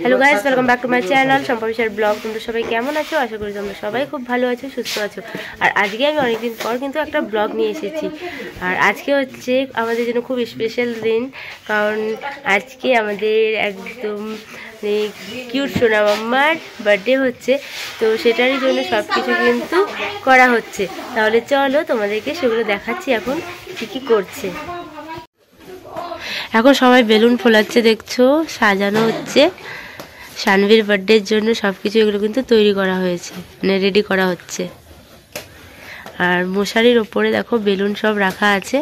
Hello guys, welcome back to my channel সম্পর্কের blog. তোমরা সবাই কেমন আছো? আশা করি তোমরা সবাই খুব ভালো আছো, সুস্থ আছো। আর আজকে আমি অনেকদিন পর কিন্তু একটা ব্লগ নিয়ে এসেছি। আর আজকে হচ্ছে আমাদের জন্য খুব স্পেশাল দিন, কারণ আজকে আমাদের একদম কিউট সোনা মাম্মার বার্থডে হচ্ছে। তো সেটারই জন্য সব কিছু কিন্তু করা হচ্ছে। তাহলে চলো তোমাদেরকে সেগুলো দেখাচ্ছি এখন কী কী করছে। এখন সবাই বেলুন ফোলাচ্ছে, দেখছো, সাজানো হচ্ছে। শানভীর বার্থডের জন্য সব কিছু এগুলো কিন্তু তৈরি করা হয়েছে, মানে রেডি করা হচ্ছে। আর মশারির ওপরে দেখো বেলুন সব রাখা আছে।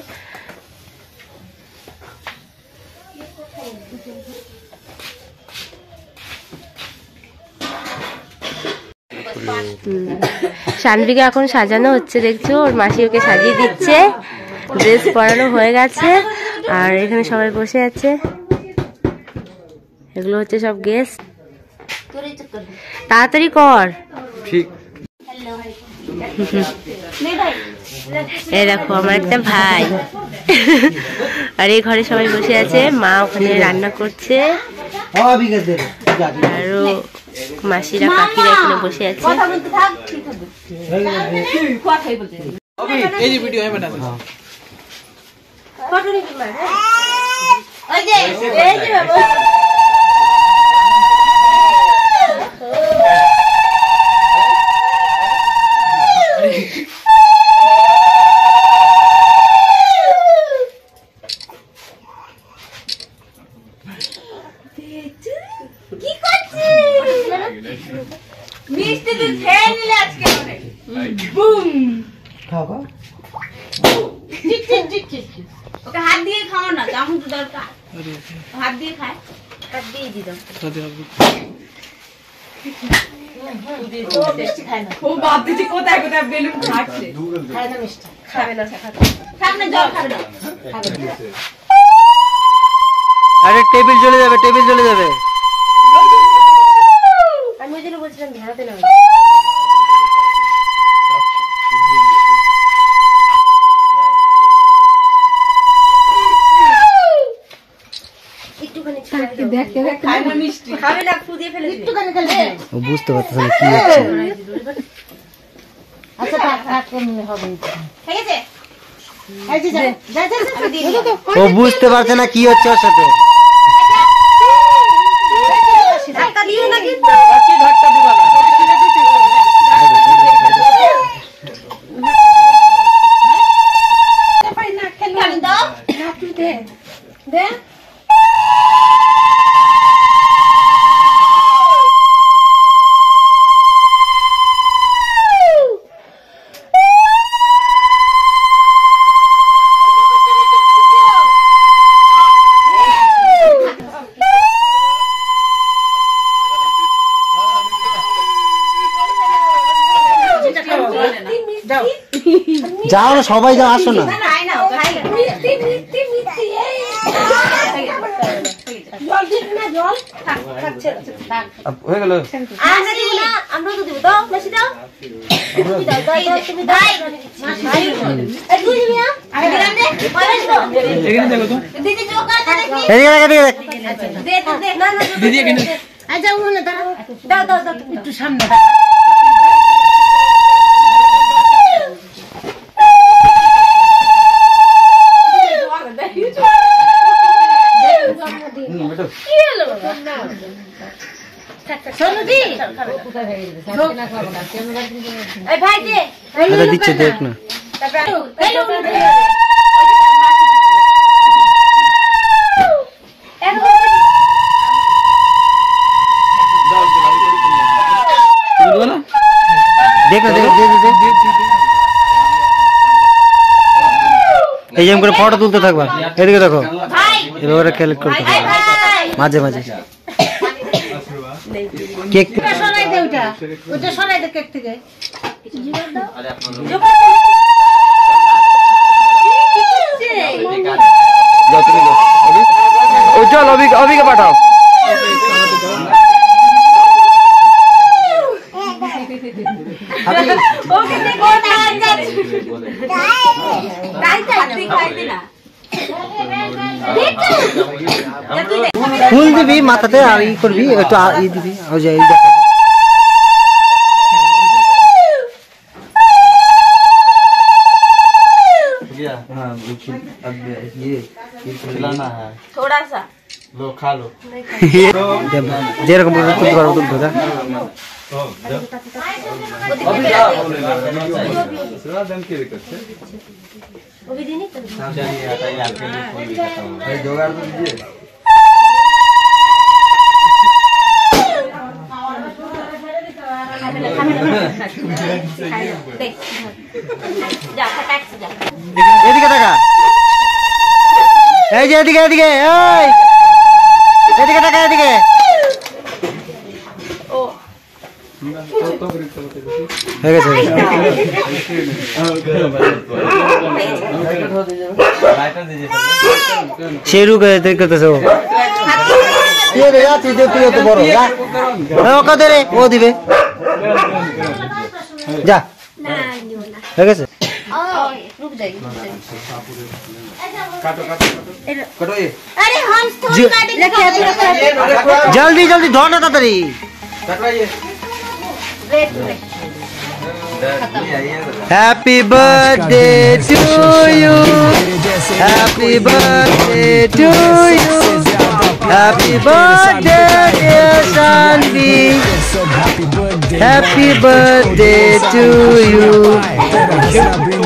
শানভীকে এখন সাজানো হচ্ছে, দেখছো, ওর মাসি ওকে সাজিয়ে দিচ্ছে। ড্রেস পরানো হয়ে গেছে আর এখানে সবাই বসে আছে। এগুলো হচ্ছে সব গেস্ট। তাড়াতাড়ি কর। ঠিক। এই দেখো আমার একটা ভাই। আর এই ঘরে সবাই বসে আছে, মা ওখানে রান্না করছে, আরো মাসিরা কাকিরা এখানে বসে আছে। মিষ্টি তুই খেয়ে নিলে আজকে অনেক বুম খাবা ওকে হাত দিয়ে খাও না, যেমন তো দরকার হাত দিয়ে খায়, হাত দিয়ে দি দাও। ও বাপ দিদি কোথায় কোথায় বেলুন খাচ্ছে, খায় না মিষ্টি, খাবে না, খাবে না, জল খাবে না। আরে টেবিল চলে যাবে, টেবিল চলে যাবে। আমি ওই জন্য বলছিলাম ধারাতে না। বুঝতে পারতেছে না কি হচ্ছে। ও বুঝতে পারছে না কি হচ্ছে ওর সাথে। যাও না, সবাই যাও, আসো না। হয়ে গেল। একটু সামনে দিচ্ছে, দেখ না। এই যেমন করে ফটো তুলতে থাকবা। এদিকে দেখো, এবার কালেক্ট করতে মাঝে মাঝে কেক সরাই দে, ওটা সরাই দে কেক থেকে। চল অভিকে পাঠাও। ফুল দিবি মাথাতে আর ই করবি একটু ই দিবি ওই যে थोड़ा सा लो खा लो যেরকম তুলতে পারবো তুলতে যা এদিকে টাকা এই যে এদিকে এদিকে এই এদিকে টাকা এদিকে হয়ে গেছে সে রুকে করতেছে ও তুই তো বড় ওকে দে রে ও দিবে যা হয়ে গেছে रुक जाएगी अरे हम जल्दी जल्दी धो ना तातरी happy birthday to you happy birthday to you happy birthday dear Shanvi happy birthday to you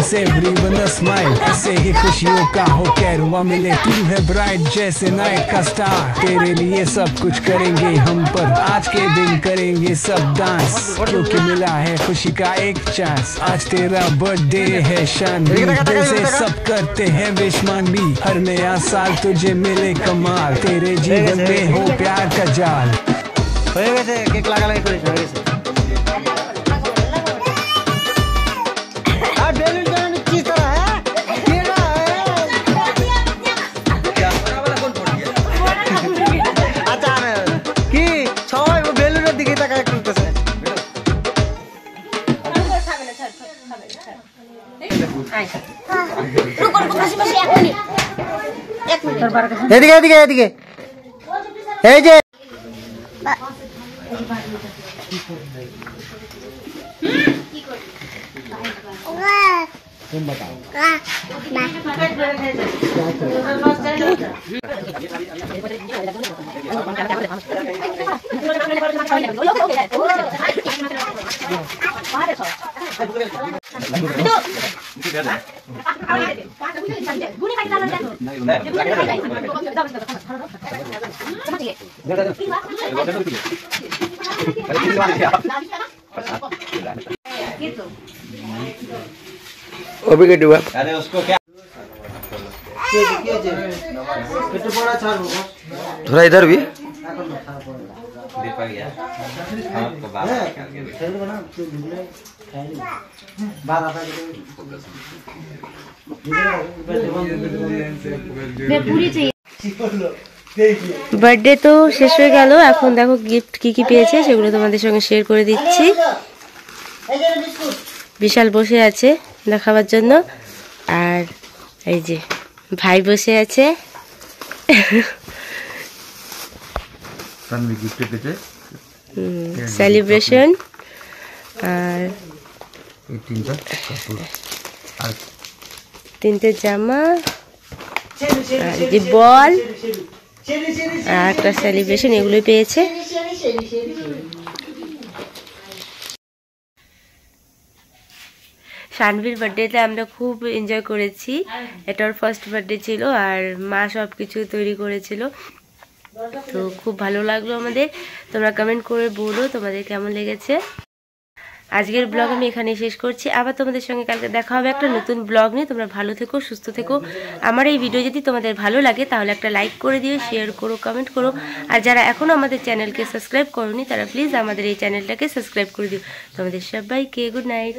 से everyone a smile ऐसे ही खुशियों का हो कैरवा मिले तू है ब्राइट जैसे नाइट का स्टार तेरे लिए सब कुछ करेंगे हम पर आज के दिन करेंगे सब डांस क्योंकि मिला है खुशी का एक चांस आज तेरा बर्थडे है शानवी दिल से सब करते हैं विश मानवी हर नया साल तुझे मिले कमाल तेरे जीवन में हो प्यार का जाल হয়ে গেছে কেক লাগালাই করিস হয়ে গেছে আর বেলুন কেন কি করা হ্যাঁ কি না আচ্ছা কি সবাই বেলুনের দিকে তাকায় করতেছে এদিকে এদিকে এদিকে এই যে अरे उसको क्या थोड़ा इधर भी दीपक यार आपको बात বার্থডে তো শেষ হয়ে গেল এখন দেখো গিফট কি কি পেয়েছে সেগুলো তোমাদের সঙ্গে শেয়ার করে দিচ্ছি বিশাল বসে আছে দেখাবার জন্য আর এই যে ভাই বসে আছে সেলিব্রেশন আর তিনটে জামা আর যে বল আর একটা সেলিব্রেশন এগুলোই পেয়েছে শানভীর বার্থডেতে আমরা খুব এনজয় করেছি এটা ওর ফার্স্ট বার্থডে ছিল আর মা সব কিছু তৈরি করেছিল তো খুব ভালো লাগলো আমাদের তোমরা কমেন্ট করে বলো তোমাদের কেমন লেগেছে আজকের ব্লগ আমি এখানে শেষ করছি আবার তোমাদের সঙ্গে কালকে দেখা হবে একটা নতুন ব্লগ নিয়ে তোমরা ভালো থেকো সুস্থ থেকো আমার এই ভিডিও যদি তোমাদের ভালো লাগে তাহলে একটা লাইক করে দিও শেয়ার করো কমেন্ট করো আর যারা এখনো আমাদের চ্যানেলকে সাবস্ক্রাইব করোনি তারা প্লিজ আমাদের এই চ্যানেলটাকে সাবস্ক্রাইব করে দিও তোমাদের সবাইকে গুড নাইট